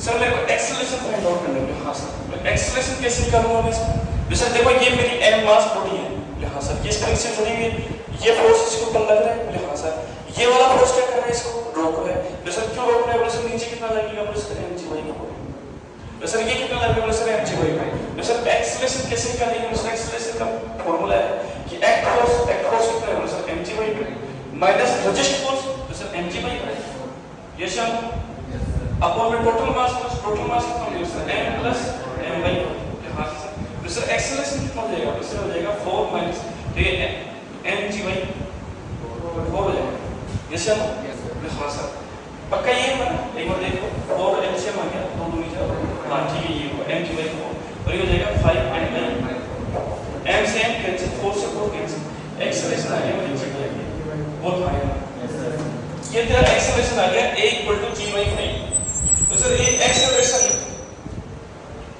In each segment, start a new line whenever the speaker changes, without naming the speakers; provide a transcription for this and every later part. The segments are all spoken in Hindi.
सर मेरे को एक्सेलरेशन फाइंड आउट करना है। हाँ सर, मैं एक्सेलरेशन कैसे निकालूंगा मैं इसको? सर देखो ये मेरी m मास बॉडी है। हाँ सर, ये स्प्रिंग से जुड़ी हुई है, ये फोर्स इसके ऊपर लग रहा है। हाँ सर, ये वाला फोर्स क्या कर रहा है? इसको रोक रहा है। सर क्यों रोक रहा है? सर नीचे कितना लगेगा? Sir mg/. सर ये कितना लगेगा? Sir mg/. सर एक्सेलरेशन कैसे निकालेंगे? सर एक्सेलरेशन का फॉर्मूला है कि एक्ट फोर्स कितना है? Sir mg/. Minus resist force sir mg/. ये सर अपॉन में टोटल मास कितना होगा? Sir m plus m/. हाँ सर, सर एक्सेलरेशन कितना हो जाएगा? सर हो जाएगा 4 माइनस mg/4 हो जाएगा। ये सर हाँ सर पक्का ये है ना? एक बार देखो 4 एलसीएम आ गया, 2 दूनी 4। हाँ ठीक है, ये होगा mg/4 और ये हो जाएगा 5 m/. m से m कैंसिल, 4 से 4 कैंसिल, एक्सेलरेशन आ गया बहुत हाई। ये तेरा एक्सेलरेशन आ गया a = g/5। तो सर ये एक्सेलरेशन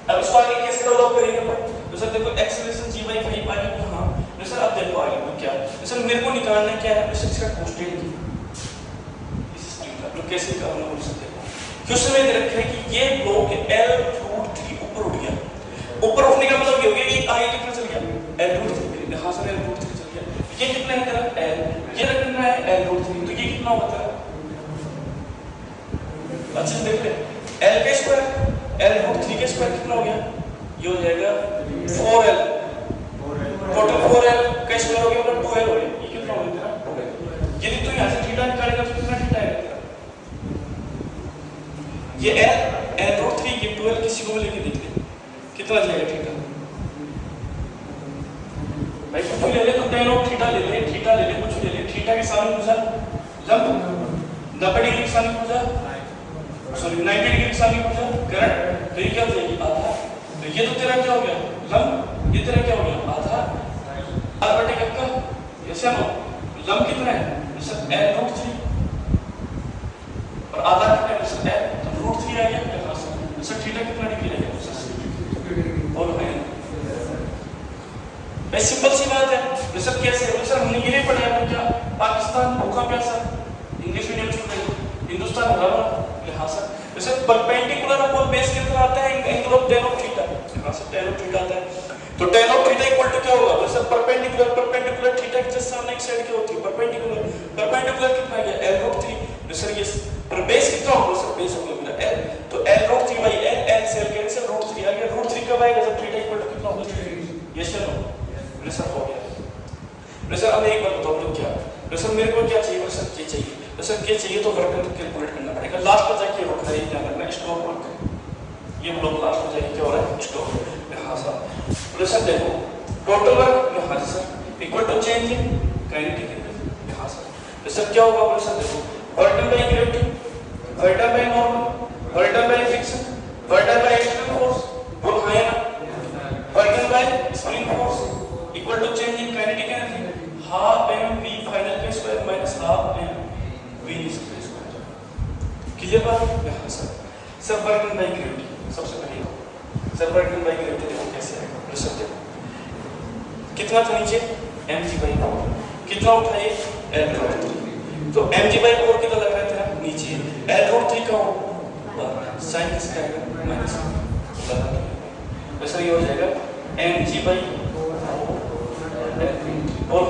अब इसको आगे कैसे डेवलप करेंगे अपन? तो सर देखो एक्सेलरेशन g/5 आ गया। हाँ तो सर अब देखो आगे तो क्या है? सर मेरे को निकालना क्या है? सर इसका कांस्टेंट इस स्ट्रिंग का तो कैसे निकालना बोल सकते हो? क्वेश्चन में दे रखा है कि ये ब्लॉक L√3 ऊपर उठ गया। ऊपर उठने का मतलब ये हो गया कि आगे कितना चल गया? L√3। हाँ सर L√3 चल गया। ये कितना है तेरा? L। ये रखना है L√3, तो ये कितना होगा तेरा? अच्छे से देख ले, L का स्क्वायर L√3 का स्क्वायर कितना हो गया? ये हो जाएगा 4L। टोटल 4L का स्क्वायर हो गया मतलब 2L हो गया। ये कितना हो गया तेरा? 2L। यदि तू यहाँ से थीटा निकालेगा तो कितना थीटा आएगा तेरा? ये L√3 ये 2L किसी को भी लेके देख ले कितना जाएगा थीटा? भाई कुछ भी ले ले, तो tan ऑफ थीटा ले ले, थीटा ले ले, कुछ ले ले, थीटा के सामने पूछा जब 90 डिग्री के सामने पूछा, सॉरी 90 डिग्री के सामने पूछा करंट, तो ये क्या हो जाएगी? आधा। तो ये तो तेरा क्या हो गया? लंब। ये तेरा क्या हो गया? आधा। r/f का ये से नो लंब कितना है? सर L√3 और आधा कितना है? सर L√3 आ गया। सर थीटा कितना डिग्री आ गया? सर बोलो भाई, भाई सिंपल सी बात है। तो सर कैसे? सर हमने ये नहीं पढ़ा है क्या? पाकिस्तान भूखा प्यासा, इंग्लिश मीडियम स्टूडेंट, हिंदुस्तान भरा हुआ। हाँ sir, sir perpendicular upon base कितना आता है? Angle of tan of theta. हाँ सर tan ऑफ थीटा आता है। तो tan of theta equal to क्या होगा? सर परपेंडिकुलर थीटा के जस्ट सामने एक साइड क्या होती है? परपेंडिकुलर कितना आ गया? L√3। सर ये पर बेस कितना होगा? सर बेस होगा मेरा L, तो L√3/L, L से L कैंसिल, √3 आ गया। √3 कब आएगा? जब थीटा इक्वल टू कितना होगा? ये सर सर हो गया। सर अब एक बात बताओ लोग क्या? सर मेरे को क्या चाहिए? सर क्या चाहिए? सर क्या चाहिए? तो वर्क कैलकुलेट करना पड़ेगा। लास्ट पर जाके रोक है क्या करना है? Stop work. ये ब्लॉक लास्ट पर जाके क्या हो रहा है? स्टॉप। हाँ सर, सर देखो टोटल वर्क हाँ sir equal to change in kinetic energy. हाँ सर, सर क्या होगा? सर देखो work done by gravity, work done by normal, work done by friction, work done by external force, बोल हाँ है ना? Work done by spring force equal to change in kinetic energy, half mv final का square minus half mv initial square. Clear बात? हाँ sir, sir work done by gravity सबसे पहले। Sir work done by gravity देखो कैसे आएगा? सर देखो कितना था नीचे? mg/4। कितना उठा ये? L√3। तो mg/4 कितना लग रहा है तेरा? नीचे L√3 का साइन किसका आएगा? माइनस। तो सर ये हो जाएगा mg/4 और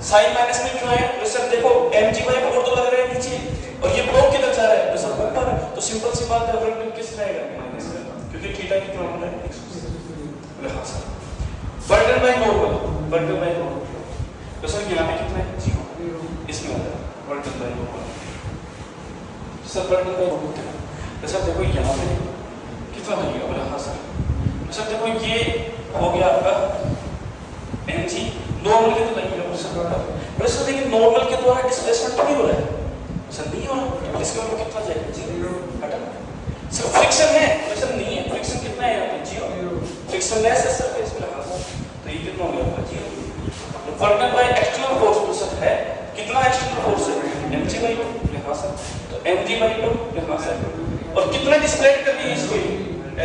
साइन माइनस में क्यों है? तो सर देखो mg/4 तो लग रहा है नीचे और ये ब्लॉक किधर जा रहा है? तो सर ऊपर। तो सिंपल सी बात है, वर्क डन किस रहेगा? माइनस का, क्योंकि थीटा कितना होना है? 180। हाँ sir, work done by normal, work done by normal. तो सर यहाँ पे कितना है? 0। इसमें आता है work done by normal. Sir work done by normal. तो सर देखो यहाँ पे कितना लगेगा? बोला हाँ सर। तो सर देखो ये हो गया आपका mg, नॉर्मल के तो लगेगा सर। लेकिन नॉर्मल के द्वारा डिस्प्लेसमेंट तो नहीं हो रहा है सर, नहीं हो रहा। इसके ऊपर कितना जाएगा? 0 हटा। सर फ्रिक्शन है? सर नहीं है, फ्रिक्शन कितना है यहाँ पे? 0। फ्रिक्शन लेस है सरफेस पे। तो ये कितना हो गया? 0। Work done by external force तो सर है कितना? एक्सटर्नल फोर्स है mg/2। हाँ सर, तो mg/2। हाँ सर, और कितना डिस्प्लेट कर रही है इसको?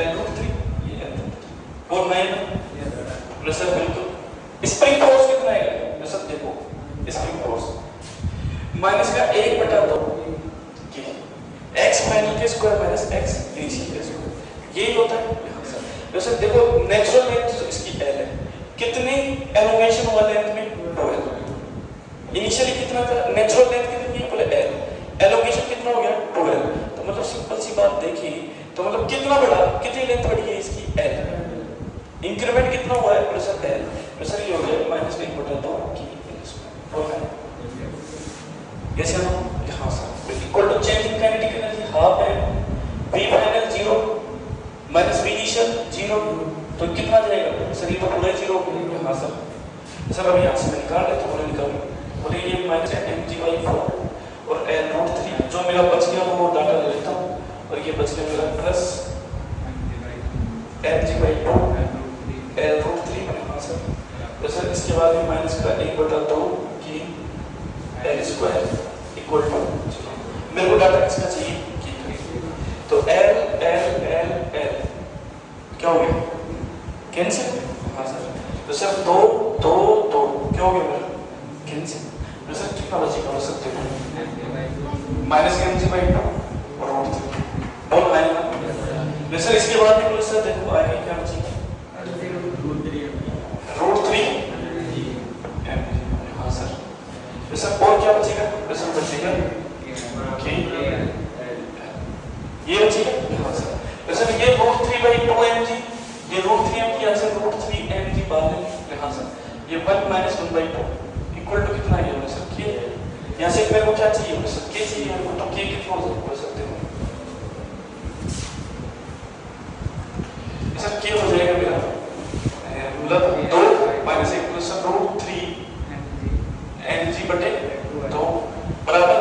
L√3। ये L√3 और 9 सर बिल्कुल। स्प्रिंग फोर्स कितना है? सर देखो स्प्रिंग फोर्स माइनस का 1/2 ये x फाइनल के स्क्वायर माइनस x इनिशियल के स्क्वायर, यही होता है यहाँ से। वैसे देखो नेचुरल लेंथ इसकी l है, कितनी एलोंगेशन हुआ लेंथ में 2l, इनिशियली कितना था नेचुरल लेंथ कितनी है बोले l, एलोंगेशन कितना हो गया 2l, तो मतलब सिंपल सी बात देखी तो मतलब कितना बढ़ा, कितनी लेंथ बढ़ी है इसकी l, इंक्रीमेंट कितना हुआ है प्रेशर l, प्रेशर ये हो गया माइनस 1/2 की स्क्वायर है। कैसे ना यहाँ से equal to change in kinetic energy half है v final 0 minus v initial 0, तो कितना जाएगा सर, ये तो पूरा 0 यहाँ सर अभी यहाँ से मैं निकाल लेता हूँ, निकाल बोले ये माइनस mg/4 और l√3 जो मेरा बच गया वो डाटा ले लेता हूँ, और ये बच गया मेरा प्लस mg/2 l√3 यहाँ से, तो सर इसके बाद में माइनस का 1/2 की l स्क्वायर इक्वल टू, मेरे को डाटा किसका चाहिए तो l l l l क्या हो गया कैंसिल, हाँ सर, तो सर 2 2 2 क्या हो गया मेरा कैंसिल, तो सर कितना बचेगा हो सकते हो माइनस mg/2 और √3 बोल आएगा ना सर। इसके बाद में बोले सर देखो आगे क्या बचेगा √3 हाँ सर, तो सर और क्या बचेगा, तो सर बचेगा ये बचेगा हाँ सर, तो सर ये √3/2 mg, ये √3 mg यहाँ से √3 mg बाहर है हाँ सर, ये 1 - 1/2 इक्वल टू कितना है सर k, यहाँ से मेरे को क्या चाहिए सर k चाहिए मेरे को, तो k कितना हो सकते हो सर, k हो जाएगा मेरा मतलब 2 - 1 प्लस √3 mg/2 बराबर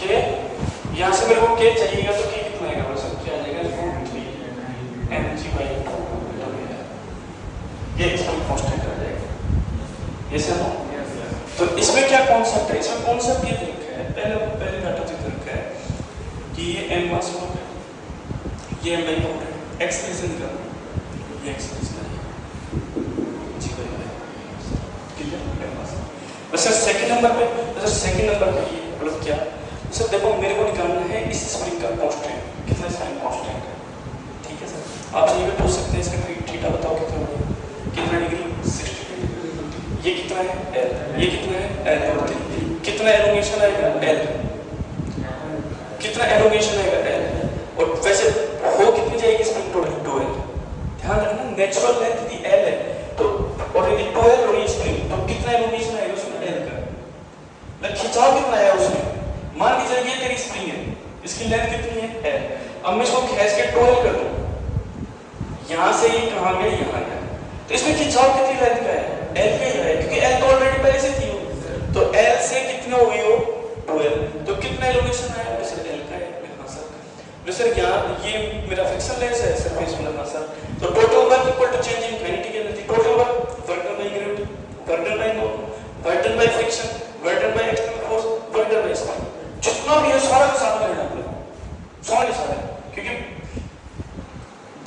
k, यहाँ से मेरे को k चाहिएगा तो k कितना आएगा सर, क्या आ जाएगा √3 mg/2, ये इसमें कांस्टेंट आ जाएगा, ये सर तो इसमें क्या कॉन्सेप्ट है, इसमें कॉन्सेप्ट ये लिखा है पहले डाटा जो लिखा है कि ये m मास हो है, ये m/4 है, एक्सप्रेशन निकालना, ये एक्सप्रेशन जी भाई क्लियर m मास। वैसे सेकंड नंबर पे ये मतलब क्या सर, देखो मेरे को निकालना है इस स्प्रिंग का कांस्टेंट, कितना साइन कांस्टेंट है, ठीक है सर। आप ये भी पूछ सकते हैं इसका थीटा बताओ कितना डिग्री 60, ये कितना है l, ये कितना है l/3, कितना एलोंगेशन आएगा l, कितना एलोंगेशन आएगा l, और वैसे हो कितनी जाएगी स्प्रिंग टोटल 2l, ध्यान रखना नेचुरल लेंथ दी l है तो और यदि 2l और ये स्प्रिंग तो कितना एलोंगेशन आएगा उसमें l का, ना खिंचाव कितना है उसमें, मान लीजिए ये तेरी स्प्रिंग है, इसकी लेंथ कितनी है l, अब मैं इसको खींच के 2l कर दूं, यहां से ये कहां गया यहां गया, तो इसमें खिंचाव कितनी लेंथ का है l का ही है, क्योंकि l तो ऑलरेडी पहले से थी तो l से कितना हो गई हो 2l, तो कितना एलोंगेशन आया सर l का है हाँ सर। सर यहाँ ये मेरा फ्रिक्शन लेस है सरफेस वाला हाँ सर, तो total work equal to change in kinetic energy, total work work done by gravity, work done by work done by friction, work done by external force, work done by spring, जितना भी है सारा का सारा लेना पड़ेगा, सारा, क्योंकि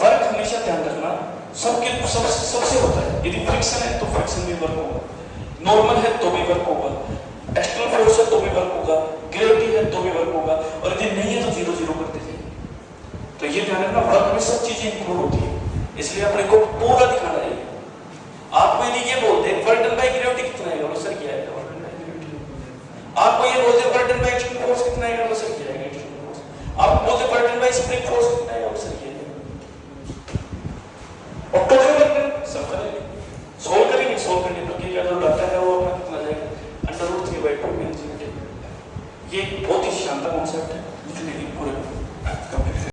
वर्क हमेशा ध्यान रखना सबसे होता है, यदि फ्रिक्शन है तो फ्रिक्शन भी वर्क होगा, नॉर्मल है तो भी वर्क होगा, एक्सटर्नल फोर्स है तो भी वर्क होगा, ग्रेविटी है तो भी वर्क होगा, और यदि नहीं है तो 0 0 करते जाइए। तो ये ध्यान रखना वर्क में सब चीजें इंक्लूड होती है, इसलिए अपने को पूरा दिखाना चाहिए। आपको यदि ये बोलते हैं वर्क डन बाय ग्रेविटी कितना है वो सर क्या है वर्क डन बाय ग्रेविटी, आपको ये बोलते हैं work done by external force कितना है वो सर क्या है एक्सटर्नल फोर्स, आप बोलते हैं work done by spring force कितना है वो सर क्या है, और टोटल वर्क सब करेंगे सोल्व करने तो क्या जो डाटा है वो अपना कितना जाएगा √3/2 mg/2, ये बहुत ही शानदार कॉन्सेप्ट है, जितने भी पूरे कंप्लीट